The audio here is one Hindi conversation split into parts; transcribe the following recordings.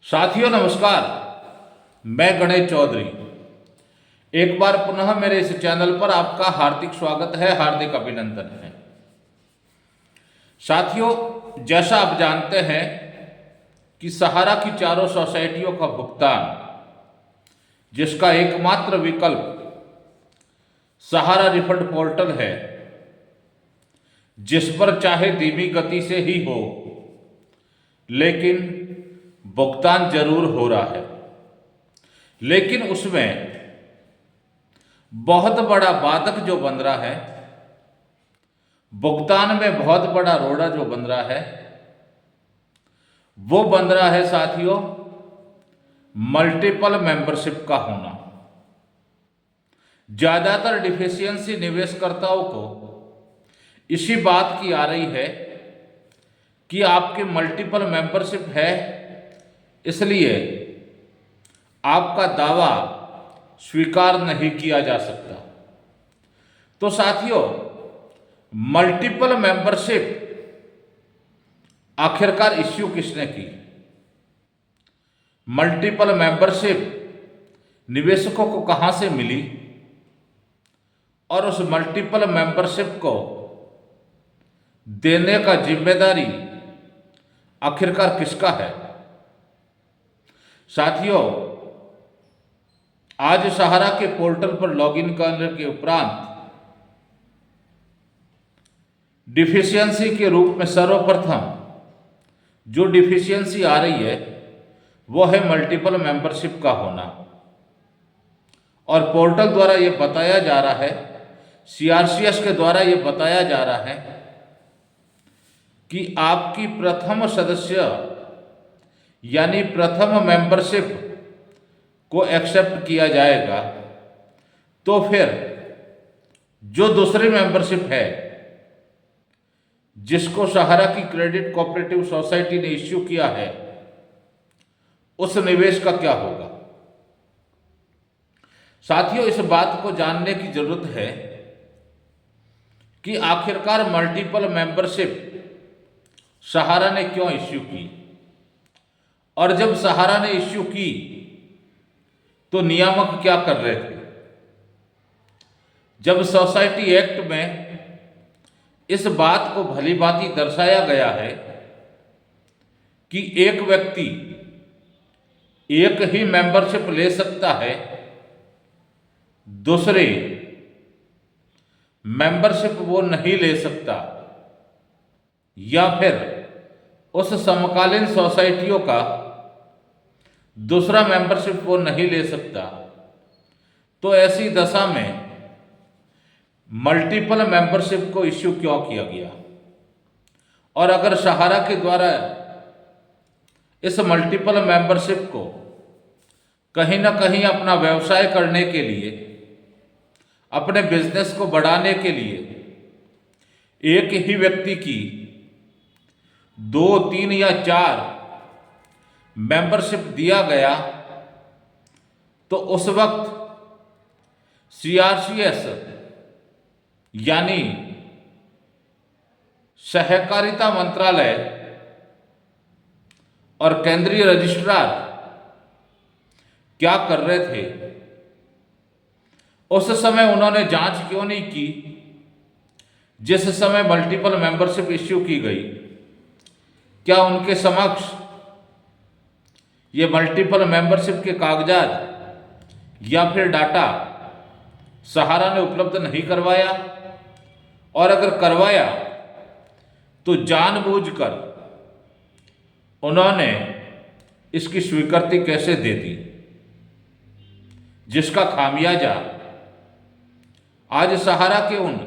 साथियों नमस्कार। मैं गणेश चौधरी एक बार पुनः मेरे इस चैनल पर आपका हार्दिक स्वागत है, हार्दिक अभिनंदन है। साथियों, जैसा आप जानते हैं कि सहारा की चारों सोसाइटियों का भुगतान, जिसका एकमात्र विकल्प सहारा रिफंड पोर्टल है, जिस पर चाहे धीमी गति से ही हो लेकिन भुगतान जरूर हो रहा है। लेकिन उसमें बहुत बड़ा बाधक जो बन रहा है, भुगतान में बहुत बड़ा रोड़ा जो बन रहा है, वो बन रहा है साथियों मल्टीपल मेंबरशिप का होना। ज्यादातर डिफिशियंसी निवेशकर्ताओं को इसी बात की आ रही है कि आपकी मल्टीपल मेंबरशिप है, इसलिए आपका दावा स्वीकार नहीं किया जा सकता। तो साथियों, मल्टीपल मेंबरशिप आखिरकार इश्यू किसने की? मल्टीपल मेंबरशिप निवेशकों को कहां से मिली और उस मल्टीपल मेंबरशिप को देने का जिम्मेदारी आखिरकार किसका है? साथियों, आज सहारा के पोर्टल पर लॉगिन करने के उपरांत डिफिशियंसी के रूप में सर्वप्रथम जो डिफिशियंसी आ रही है वो है मल्टीपल मेंबरशिप का होना। और पोर्टल द्वारा ये बताया जा रहा है, सीआरसीएस के द्वारा ये बताया जा रहा है कि आपकी प्रथम सदस्य यानी प्रथम मेंबरशिप को एक्सेप्ट किया जाएगा, तो फिर जो दूसरी मेंबरशिप है जिसको सहारा की क्रेडिट कोऑपरेटिव सोसाइटी ने इश्यू किया है, उस निवेश का क्या होगा? साथियों, इस बात को जानने की जरूरत है कि आखिरकार मल्टीपल मेंबरशिप सहारा ने क्यों इश्यू की, और जब सहारा ने इश्यू की तो नियामक क्या कर रहे थे? जब सोसाइटी एक्ट में इस बात को भली भांति दर्शाया गया है कि एक व्यक्ति एक ही मेंबरशिप ले सकता है, दूसरे मेंबरशिप वो नहीं ले सकता, या फिर उस समकालीन सोसाइटियों का दूसरा मेंबरशिप वो नहीं ले सकता, तो ऐसी दशा में मल्टीपल मेंबरशिप को इश्यू क्यों किया गया? और अगर सहारा के द्वारा इस मल्टीपल मेंबरशिप को कहीं ना कहीं अपना व्यवसाय करने के लिए, अपने बिजनेस को बढ़ाने के लिए एक ही व्यक्ति की 2, 3 या 4 मेंबरशिप दिया गया, तो उस वक्त सीआरसीएस यानी सहकारिता मंत्रालय और केंद्रीय रजिस्ट्रार क्या कर रहे थे? उस समय उन्होंने जांच क्यों नहीं की? जिस समय मल्टीपल मेंबरशिप इश्यू की गई, क्या उनके समक्ष ये मल्टीपल मेंबरशिप के कागजात या फिर डाटा सहारा ने उपलब्ध नहीं करवाया? और अगर करवाया तो जानबूझकर उन्होंने इसकी स्वीकृति कैसे दे दी, जिसका खामियाजा आज सहारा के उन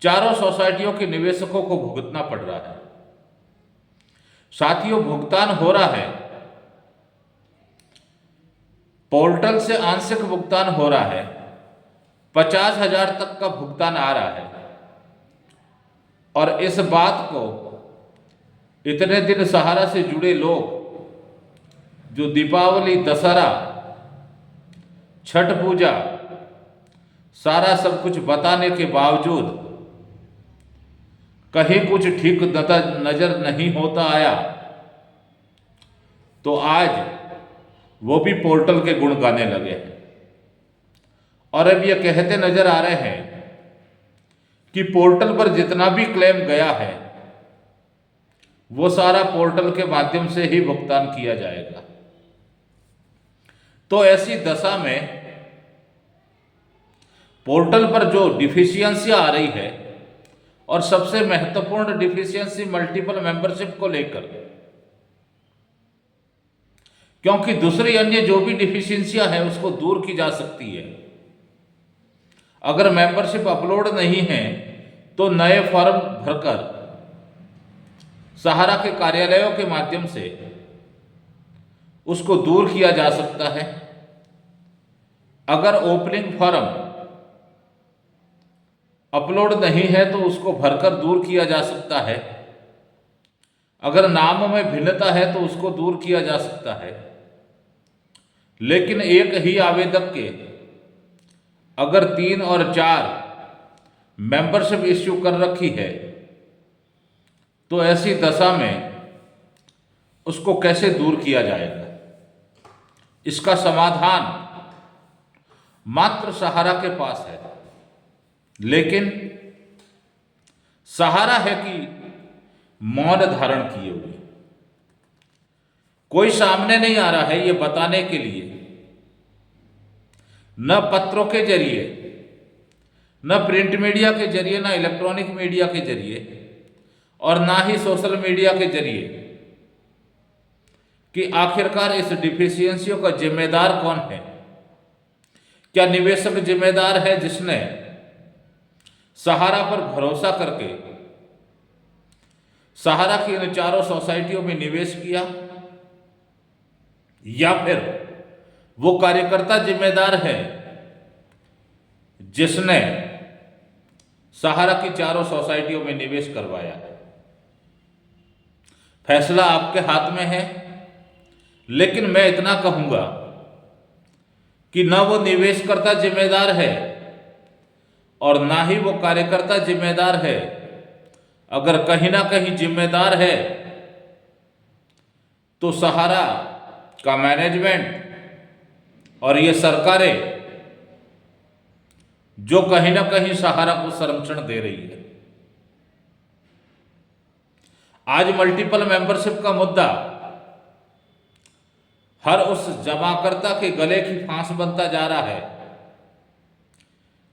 चारों सोसाइटियों के निवेशकों को भुगतना पड़ रहा है। साथियों, भुगतान हो रहा है, पोर्टल से आंशिक भुगतान हो रहा है, 50,000 तक का भुगतान आ रहा है। और इस बात को इतने दिन सहारा से जुड़े लोग जो दीपावली, दशहरा, छठ पूजा सारा सब कुछ बताने के बावजूद कहीं कुछ ठीक नजर नहीं होता आया, तो आज वो भी पोर्टल के गुण गाने लगे हैं और अब ये कहते नजर आ रहे हैं कि पोर्टल पर जितना भी क्लेम गया है वो सारा पोर्टल के माध्यम से ही भुगतान किया जाएगा। तो ऐसी दशा में पोर्टल पर जो डिफिशियंसी आ रही है और सबसे महत्वपूर्ण डिफिशियंसी मल्टीपल मेंबरशिप को लेकर, क्योंकि दूसरी अन्य जो भी डिफिशियंसियां हैं उसको दूर की जा सकती है। अगर मेंबरशिप अपलोड नहीं है तो नए फॉर्म भरकर सहारा के कार्यालयों के माध्यम से उसको दूर किया जा सकता है। अगर ओपनिंग फॉर्म अपलोड नहीं है तो उसको भरकर दूर किया जा सकता है। अगर नाम में भिन्नता है तो उसको दूर किया जा सकता है। लेकिन एक ही आवेदक के अगर 3 और 4 मेंबरशिप इश्यू कर रखी है तो ऐसी दशा में उसको कैसे दूर किया जाएगा? इसका समाधान मात्र सहारा के पास है, लेकिन सहारा है कि मौन धारण किए हुए, कोई सामने नहीं आ रहा है ये बताने के लिए, न पत्रों के जरिए, न प्रिंट मीडिया के जरिए, न इलेक्ट्रॉनिक मीडिया के जरिए और ना ही सोशल मीडिया के जरिए कि आखिरकार इस डिफिशियंसियों का जिम्मेदार कौन है। क्या निवेशक जिम्मेदार है जिसने सहारा पर भरोसा करके सहारा की इन 4 सोसाइटियों में निवेश किया, या फिर वो कार्यकर्ता जिम्मेदार है जिसने सहारा की 4 सोसाइटियों में निवेश करवाया? फैसला आपके हाथ में है, लेकिन मैं इतना कहूंगा कि ना वो निवेशकर्ता जिम्मेदार है और ना ही वो कार्यकर्ता जिम्मेदार है। अगर कहीं ना कहीं जिम्मेदार है तो सहारा का मैनेजमेंट और ये सरकारें जो कहीं ना कहीं सहारा को संरक्षण दे रही है। आज मल्टीपल मेंबरशिप का मुद्दा हर उस जमाकर्ता के गले की फांस बनता जा रहा है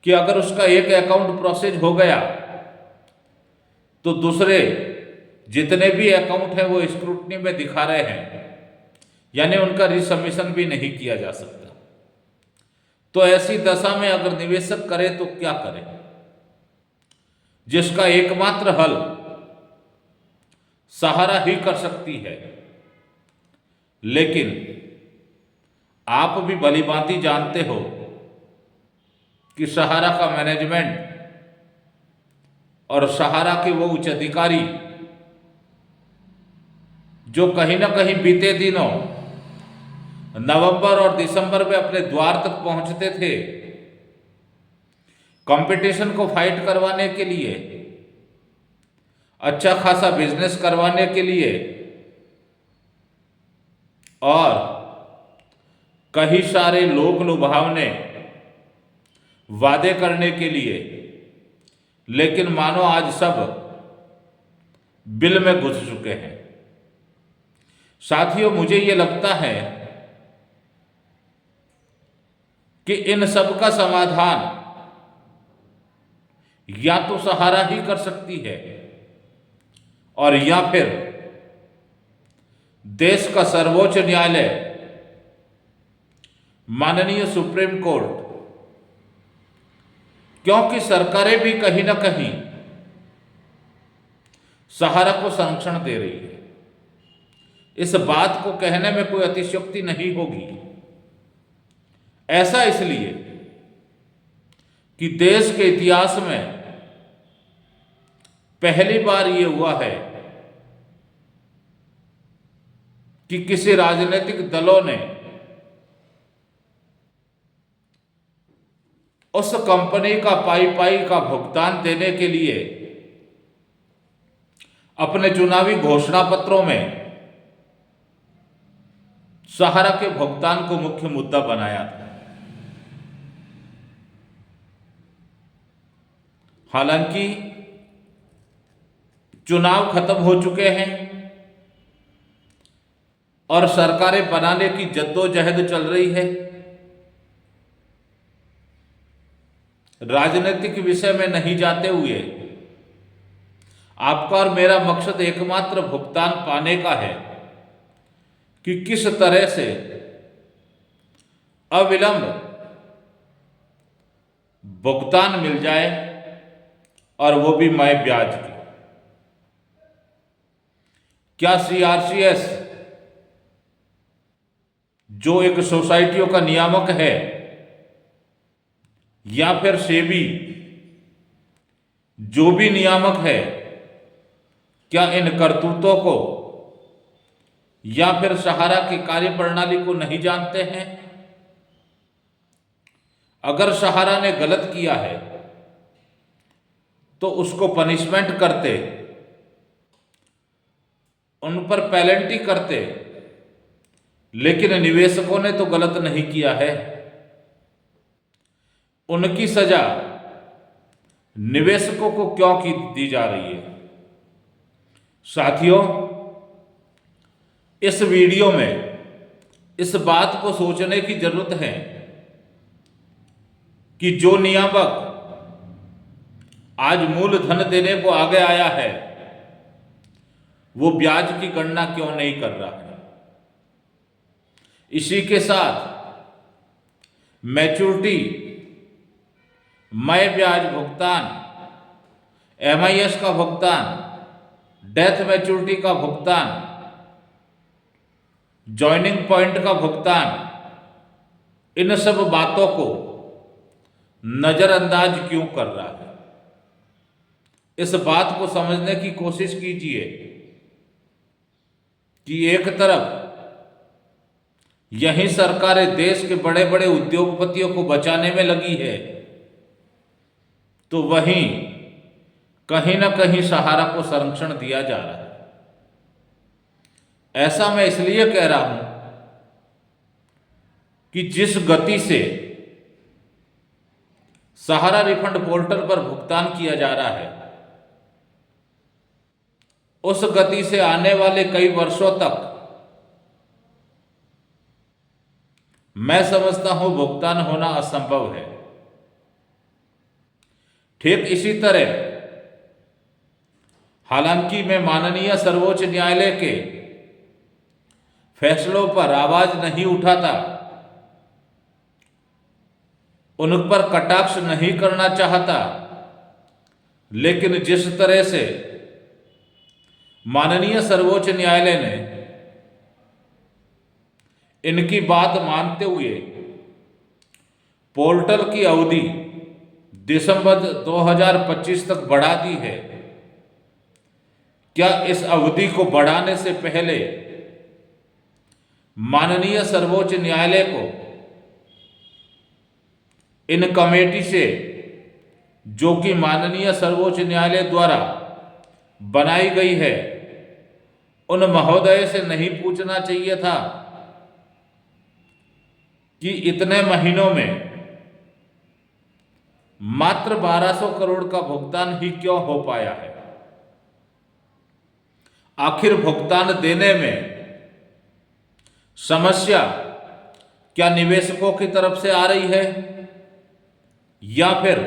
कि अगर उसका एक अकाउंट प्रोसेस हो गया तो दूसरे जितने भी अकाउंट हैं वो स्क्रूटनी में दिखा रहे हैं, यानी उनका रिसबमिशन भी नहीं किया जा सकता। तो ऐसी दशा में अगर निवेशक करे तो क्या करे, जिसका एकमात्र हल सहारा ही कर सकती है। लेकिन आप भी भलीभांति जानते हो कि सहारा का मैनेजमेंट और सहारा के वो उच्च अधिकारी जो कहीं ना कहीं बीते दिनों नवंबर और दिसंबर में अपने द्वार तक पहुंचते थे कंपटीशन को फाइट करवाने के लिए, अच्छा खासा बिजनेस करवाने के लिए और कई सारे लोक लुभावने वादे करने के लिए, लेकिन मानो आज सब बिल में घुस चुके हैं। साथियों, मुझे ये लगता है कि इन सब का समाधान या तो सहारा ही कर सकती है और या फिर देश का सर्वोच्च न्यायालय माननीय सुप्रीम कोर्ट, क्योंकि सरकारें भी कहीं ना कहीं सहारा को संरक्षण दे रही है। इस बात को कहने में कोई अतिशयोक्ति नहीं होगी। ऐसा इसलिए कि देश के इतिहास में पहली बार ये हुआ है कि किसी राजनीतिक दलों ने उस कंपनी का पाई का भुगतान देने के लिए अपने चुनावी घोषणा पत्रों में सहारा के भुगतान को मुख्य मुद्दा बनाया था। हालांकि चुनाव खत्म हो चुके हैं और सरकारें बनाने की जद्दोजहद चल रही है। राजनीतिक विषय में नहीं जाते हुए आपका और मेरा मकसद एकमात्र भुगतान पाने का है कि किस तरह से अविलंब भुगतान मिल जाए, और वो भी मय ब्याज की। क्या सीआरसीएस, जो एक सोसाइटियों का नियामक है, या फिर सेबी, जो भी नियामक है, क्या इन करतूतों को या फिर सहारा की कार्यप्रणाली को नहीं जानते हैं? अगर सहारा ने गलत किया है तो उसको पनिशमेंट करते, उन पर पेनल्टी करते, लेकिन निवेशकों ने तो गलत नहीं किया है। उनकी सजा निवेशकों को क्यों की दी जा रही है? साथियों, इस वीडियो में इस बात को सोचने की जरूरत है कि जो नियामक आज मूलधन देने को आगे आया है, वो ब्याज की गणना क्यों नहीं कर रहा है। इसी के साथ मैच्योरिटी, मय ब्याज भुगतान, एमआईएस का भुगतान, डेथ मैच्योरिटी का भुगतान, जॉइनिंग पॉइंट का भुगतान, इन सब बातों को नजरअंदाज क्यों कर रहा है? इस बात को समझने की कोशिश कीजिए कि एक तरफ यही सरकारें देश के बड़े बड़े उद्योगपतियों को बचाने में लगी है, तो वहीं कहीं ना कहीं सहारा को संरक्षण दिया जा रहा है। ऐसा मैं इसलिए कह रहा हूं कि जिस गति से सहारा रिफंड पोर्टल पर भुगतान किया जा रहा है, उस गति से आने वाले कई वर्षों तक मैं समझता हूं भुगतान होना असंभव है। ठीक इसी तरह हालांकि मैं माननीय सर्वोच्च न्यायालय के फैसलों पर आवाज नहीं उठाता, उन पर कटाक्ष नहीं करना चाहता, लेकिन जिस तरह से माननीय सर्वोच्च न्यायालय ने इनकी बात मानते हुए पोर्टल की अवधि दिसंबर 2025 तक बढ़ा दी है, क्या इस अवधि को बढ़ाने से पहले माननीय सर्वोच्च न्यायालय को इन कमेटी से, जो कि माननीय सर्वोच्च न्यायालय द्वारा बनाई गई है, उन महोदय से नहीं पूछना चाहिए था कि इतने महीनों में मात्र 1200 करोड़ का भुगतान ही क्यों हो पाया है? आखिर भुगतान देने में समस्या क्या निवेशकों की तरफ से आ रही है या फिर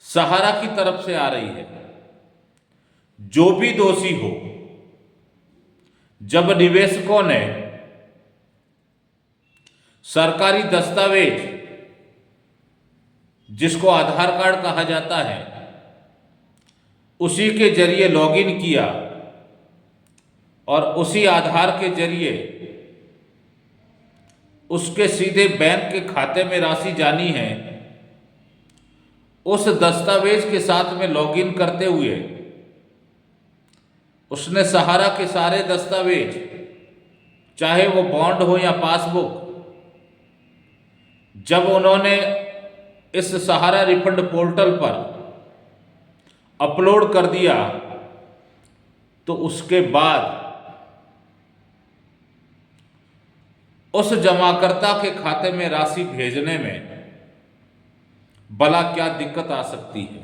सहारा की तरफ से आ रही है? जो भी दोषी हो, जब निवेशकों ने सरकारी दस्तावेज, जिसको आधार कार्ड कहा जाता है, उसी के जरिए लॉगिन किया और उसी आधार के जरिए उसके सीधे बैंक के खाते में राशि जानी है, उस दस्तावेज के साथ में लॉगिन करते हुए उसने सहारा के सारे दस्तावेज, चाहे वो बॉन्ड हो या पासबुक, जब उन्होंने इस सहारा रिफंड पोर्टल पर अपलोड कर दिया, तो उसके बाद उस जमाकर्ता के खाते में राशि भेजने में भला क्या दिक्कत आ सकती है।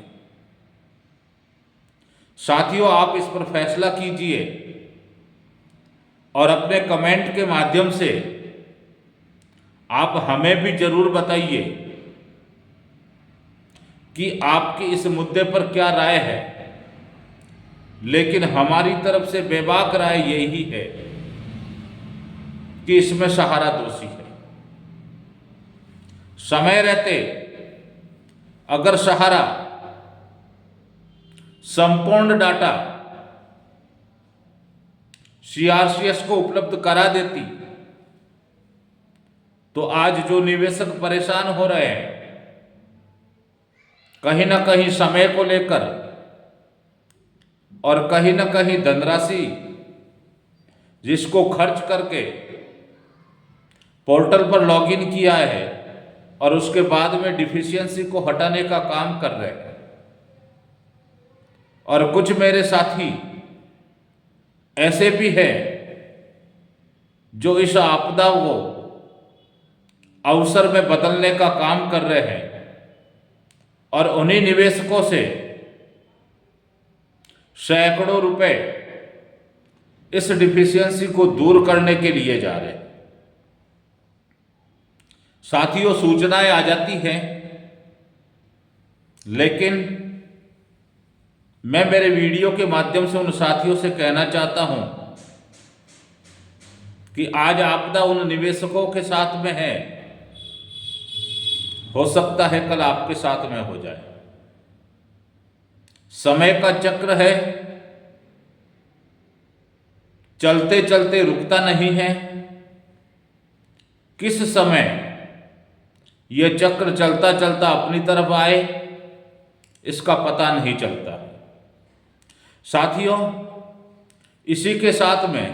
साथियों, आप इस पर फैसला कीजिए और अपने कमेंट के माध्यम से आप हमें भी जरूर बताइए कि आपकी इस मुद्दे पर क्या राय है। लेकिन हमारी तरफ से बेबाक राय यही है कि इसमें सहारा दोषी है। समय रहते अगर सहारा संपूर्ण डाटा सीआरसीएस को उपलब्ध करा देती तो आज जो निवेशक परेशान हो रहे हैं कहीं ना कहीं समय को लेकर और कहीं ना कहीं धनराशि जिसको खर्च करके पोर्टल पर लॉगिन किया है और उसके बाद में डिफिशियंसी को हटाने का काम कर रहे हैं। और कुछ मेरे साथी ऐसे भी हैं जो इस आपदा को अवसर में बदलने का काम कर रहे हैं और उन्हीं निवेशकों से सैकड़ों रुपए इस डिफिशियंसी को दूर करने के लिए जा रहे हैं। साथियों, सूचनाएं आ जाती हैं, लेकिन मैं मेरे वीडियो के माध्यम से उन साथियों से कहना चाहता हूं कि आज आपदा उन निवेशकों के साथ में है, हो सकता है कल आपके साथ में हो जाए। समय का चक्र है, चलते चलते रुकता नहीं है। किस समय यह चक्र चलता चलता अपनी तरफ आए इसका पता नहीं चलता। साथियों, इसी के साथ में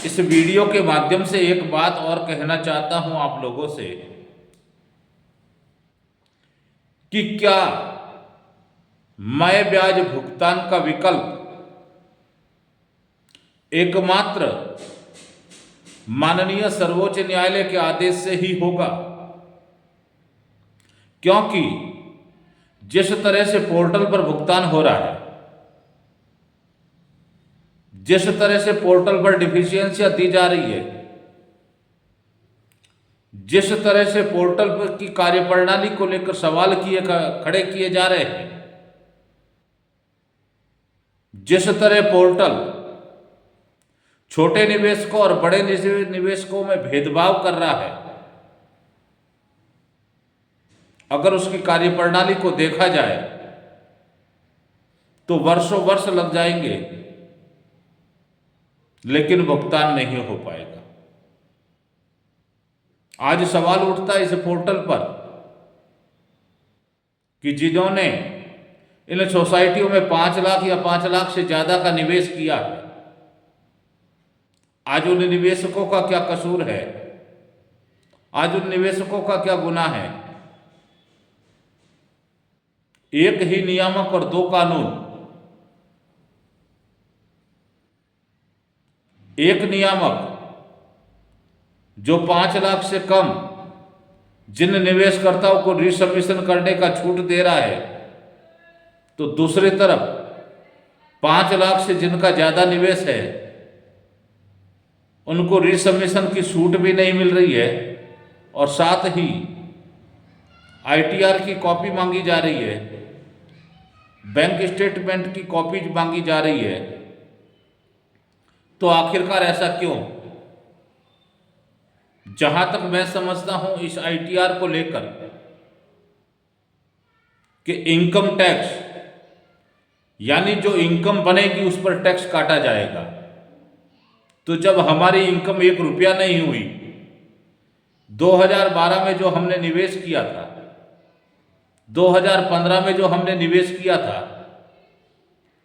इस वीडियो के माध्यम से एक बात और कहना चाहता हूं आप लोगों से कि क्या मैं ब्याज भुगतान का विकल्प एकमात्र माननीय सर्वोच्च न्यायालय के आदेश से ही होगा? क्योंकि जिस तरह से पोर्टल पर भुगतान हो रहा है, जिस तरह से पोर्टल पर डिफिशियंसियां दी जा रही है, जिस तरह से पोर्टल पर की कार्यप्रणाली को लेकर सवाल खड़े किए जा रहे हैं, जिस तरह पोर्टल छोटे निवेशकों और बड़े निवेशकों में भेदभाव कर रहा है, अगर उसकी कार्यप्रणाली को देखा जाए तो वर्षों वर्ष लग जाएंगे, लेकिन भुगतान नहीं हो पाएगा। आज सवाल उठता है इस पोर्टल पर कि जिन्होंने इन सोसाइटियों में 5 लाख या 5 लाख से ज्यादा का निवेश किया है, आज उन निवेशकों का क्या कसूर है? आज उन निवेशकों का क्या गुनाह है? एक ही नियामक और 2 कानून। एक नियामक जो 5 लाख से कम जिन निवेशकर्ताओं को रिसबमिशन करने का छूट दे रहा है, तो दूसरी तरफ 5 लाख से जिनका ज्यादा निवेश है उनको रिसबमिशन की छूट भी नहीं मिल रही है और साथ ही आईटीआर की कॉपी मांगी जा रही है, बैंक स्टेटमेंट की कॉपी मांगी जा रही है। तो आखिरकार ऐसा क्यों? जहां तक मैं समझता हूं इस आईटीआर को लेकर कि इनकम टैक्स यानी जो इनकम बनेगी उस पर टैक्स काटा जाएगा। तो जब हमारी इनकम 1 रुपया नहीं हुई, 2012 में जो हमने निवेश किया था, 2015 में जो हमने निवेश किया था,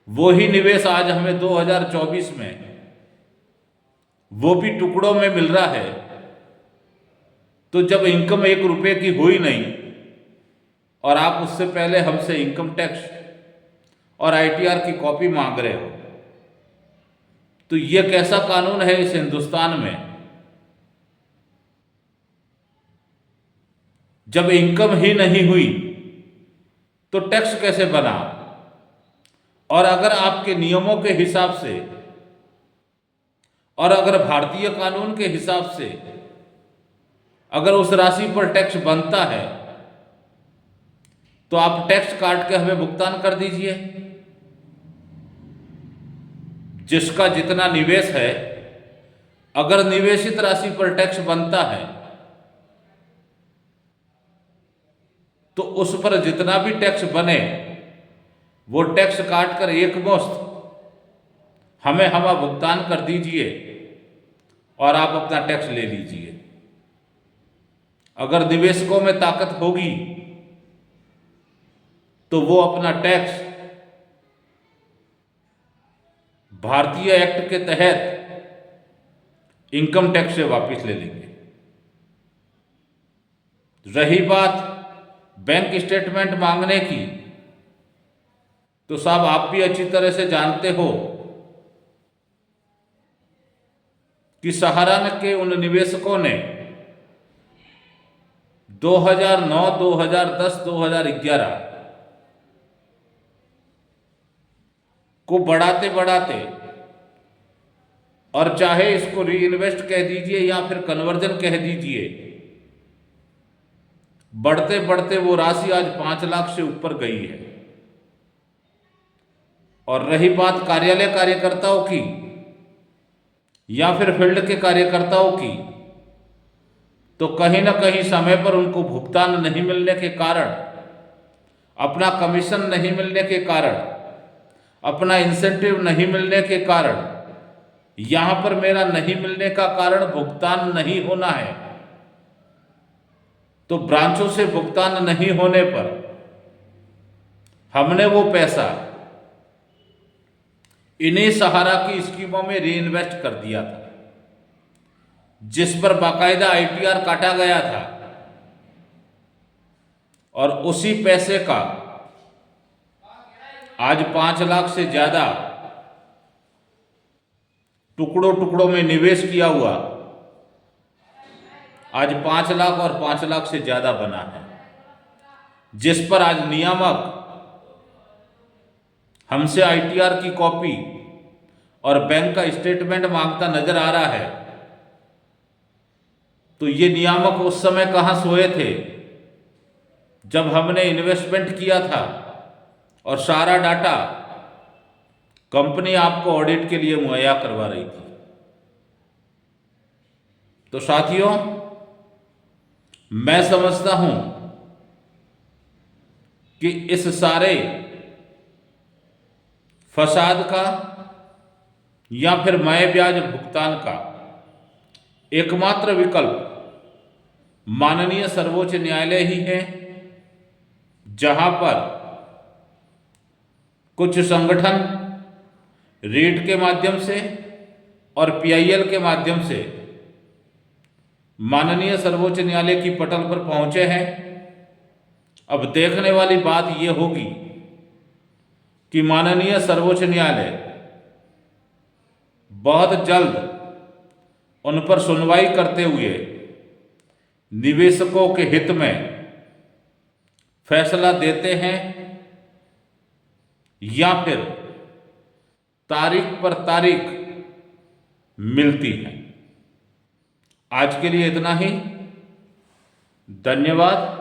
वो ही निवेश आज हमें 2024 में वो भी टुकड़ों में मिल रहा है। तो जब इनकम 1 रुपये की हुई नहीं और आप उससे पहले हमसे इनकम टैक्स और आईटीआर की कॉपी मांग रहे हो, तो ये कैसा कानून है इस हिंदुस्तान में, जब इनकम ही नहीं हुई तो टैक्स कैसे बना? और अगर आपके नियमों के हिसाब से और अगर भारतीय कानून के हिसाब से अगर उस राशि पर टैक्स बनता है तो आप टैक्स काट के हमें भुगतान कर दीजिए। जिसका जितना निवेश है, अगर निवेशित राशि पर टैक्स बनता है तो उस पर जितना भी टैक्स बने वो टैक्स काट कर एकमुश्त हमें भुगतान कर दीजिए और आप अपना टैक्स ले लीजिए। अगर निवेशकों में ताकत होगी तो वो अपना टैक्स भारतीय एक्ट के तहत इनकम टैक्स से वापस ले लेंगे। रही बात बैंक स्टेटमेंट मांगने की, तो साहब आप भी अच्छी तरह से जानते हो कि सहारा के उन निवेशकों ने 2009, 2010, 2011 को बढ़ाते बढ़ाते, और चाहे इसको री इन्वेस्ट कह दीजिए या फिर कन्वर्जन कह दीजिए, बढ़ते बढ़ते वो राशि आज 5 लाख से ऊपर गई है। और रही बात कार्यालय कार्यकर्ताओं की या फिर फील्ड के कार्यकर्ताओं की, तो कहीं ना कहीं समय पर उनको भुगतान नहीं मिलने के कारण, अपना कमीशन नहीं मिलने के कारण, अपना इंसेंटिव नहीं मिलने के कारण, यहां पर मेरा नहीं मिलने का कारण भुगतान नहीं होना है, तो ब्रांचों से भुगतान नहीं होने पर हमने वो पैसा इन्हीं सहारा की स्कीमों में री इन्वेस्ट कर दिया था, जिस पर बाकायदा ITR काटा गया था। और उसी पैसे का आज 5 लाख से ज्यादा टुकड़ों टुकड़ों में निवेश किया हुआ आज 5 लाख और 5 लाख से ज्यादा बना है, जिस पर आज नियामक हमसे ITR की कॉपी और बैंक का स्टेटमेंट मांगता नजर आ रहा है। तो ये नियामक उस समय कहां सोए थे जब हमने इन्वेस्टमेंट किया था और सारा डाटा कंपनी आपको ऑडिट के लिए मुहैया करवा रही थी। तो साथियों, मैं समझता हूं कि इस सारे फसाद का या फिर मय ब्याज भुगतान का एकमात्र विकल्प माननीय सर्वोच्च न्यायालय ही है, जहां पर कुछ संगठन रीट के माध्यम से और PIL के माध्यम से माननीय सर्वोच्च न्यायालय की पटल पर पहुंचे हैं। अब देखने वाली बात यह होगी कि माननीय सर्वोच्च न्यायालय बहुत जल्द उन पर सुनवाई करते हुए निवेशकों के हित में फैसला देते हैं या फिर तारीख पर तारीख मिलती है। आज के लिए इतना ही। धन्यवाद।